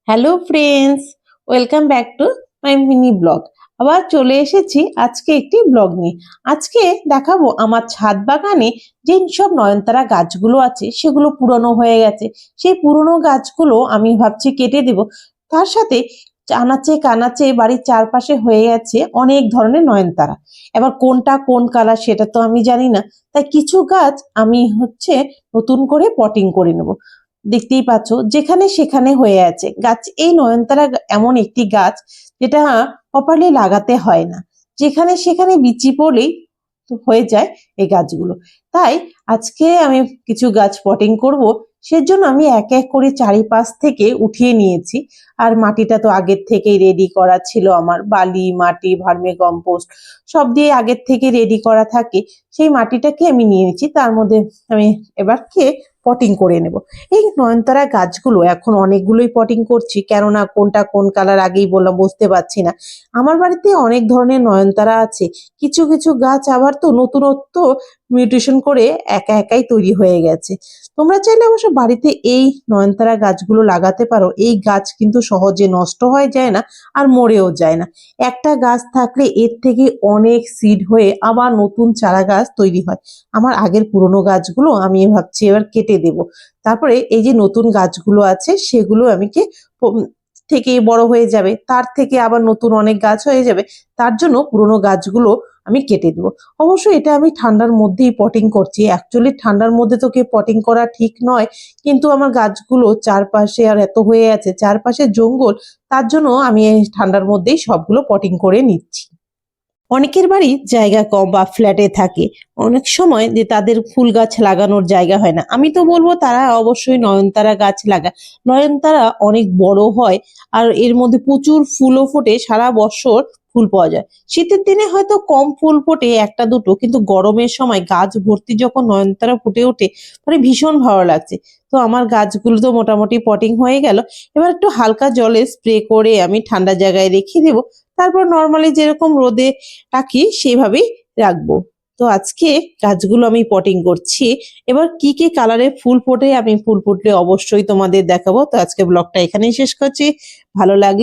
Hello friends, welcome back to my mini blog. আবার চলে এসেছি আজকে একটি ব্লগ নিয়ে। আজকে দেখাবো আমার ছাদ বাগানে যে সব নয়নতারা গাছগুলো আছে সেগুলো পুরনো হয়ে গেছে। সেই পুরনো গাছগুলো আমি ভাবছি কেটে দেব। তার সাথে আনাচে কানাচে বাড়ির চারপাশে হয়ে গেছে অনেক ধরনের নয়নতারা। এবার কোনটা কোন কালার সেটা তো আমি জানি না, তাই কিছু গাছ আমি নতুন করে পটিং করে নেব। দেখতেই পাচ্ছ যেখানে সেখানে হয়ে আছে গাছ। এই নয়নতারা এমন একটি গাছ যেটা প্রপারলি লাগাতে হয় না, যেখানে সেখানে বিচি পড়লেই হয়ে যায় এই গাছগুলো। তাই আজকে আমি কিছু গাছ পটিং করব, সেজন্য আমি এক এক করে চারিপাশ থেকে উঠিয়ে নিয়েছি। আর মাটিটা তো আগের থেকেই রেডি করা ছিল, আমার বালি মাটি ভার্মি কম্পোস্ট সব দিয়ে আগের থেকে রেডি করা থাকে। সেই মাটিটাকে আমি নিয়েছি, তার মধ্যে আমি এবারকে পটিং করে নেব। এই নয়নতারা গাছগুলো এখন অনেকগুলোই পটিং করছি, কেননা কোনটা কোন কালার আগেই বললাম বুঝতে পারছি না। আমার বাড়িতে অনেক ধরনের নয়নতারা আছে, কিছু কিছু গাছ আবার তো নতুনত্ব মিউটেশন করে একা একাই তৈরি হয়ে গেছে। তোমরা চাইলে অবশ্য বাড়িতে এই নয়নতারা গাছগুলো লাগাতে পারো। এই গাছ কিন্তু সহজে নষ্ট হয়ে যায় না আর মরেও যায় না। একটা গাছ থাকলে এর থেকে অনেক সিড হয়ে আবার নতুন চারা গাছ তৈরি হয়। আমার আগের পুরনো গাছগুলো আমি ভাবছি এবার কেটে দেব। তারপরে এই যে নতুন গাছগুলো আছে সেগুলো থেকে বড় হয়ে যাবে, তার থেকে আবার নতুন অনেক গাছ হয়ে যাবে। তার জন্য পুরনো গাছগুলো আমি কেটে দেবো। অবশ্য এটা আমি ঠান্ডার মধ্যেই পটিং করছি। অ্যাকচুয়ালি ঠান্ডার মধ্যে তো পটিং করা ঠিক নয়, কিন্তু আমার গাছগুলো চারপাশে আর এত হয়ে আছে, চারপাশে জঙ্গল, তার জন্য আমি এই ঠান্ডার মধ্যেই সবগুলো পটিং করে নিচ্ছি। অনেকের বাড়ি জায়গা কম বা ফ্ল্যাটে থাকে, অনেক সময় যে তাদের ফুল গাছ লাগানোর জায়গা হয় না। আমি তো বলবো তারা অবশ্যই নয়নতারা গাছ লাগা। নয়নতারা অনেক বড় হয় আর এর মধ্যে প্রচুর ফুলও ফোটে, সারা বছর ফুল পাওয়া যায়। শীতের দিনে হয়তো কম ফুল ফোটে একটা দুটো, কিন্তু গরমের সময় গাছ ভর্তি যখন নয়নতারা ফুটে ওঠে মানে ভীষণ ভালো লাগছে। তো আমার গাছগুলো তো মোটামুটি পটিং হয়ে গেল। এবার একটু হালকা জলে স্প্রে করে আমি ঠান্ডা জায়গায় রেখে দেবো। তারপর নর্মালি যেরকম রোদে রাখি সেইভাবেই রাখবো। তো আজকে গাছগুলো আমি পটিং করছি। এবার কি কি কালারের ফুল ফোটে আমি ফুল ফুটলে অবশ্যই তোমাদের দেখাবো। তো আজকে ব্লগটা এখানেই শেষ করছি। ভালো লাগলে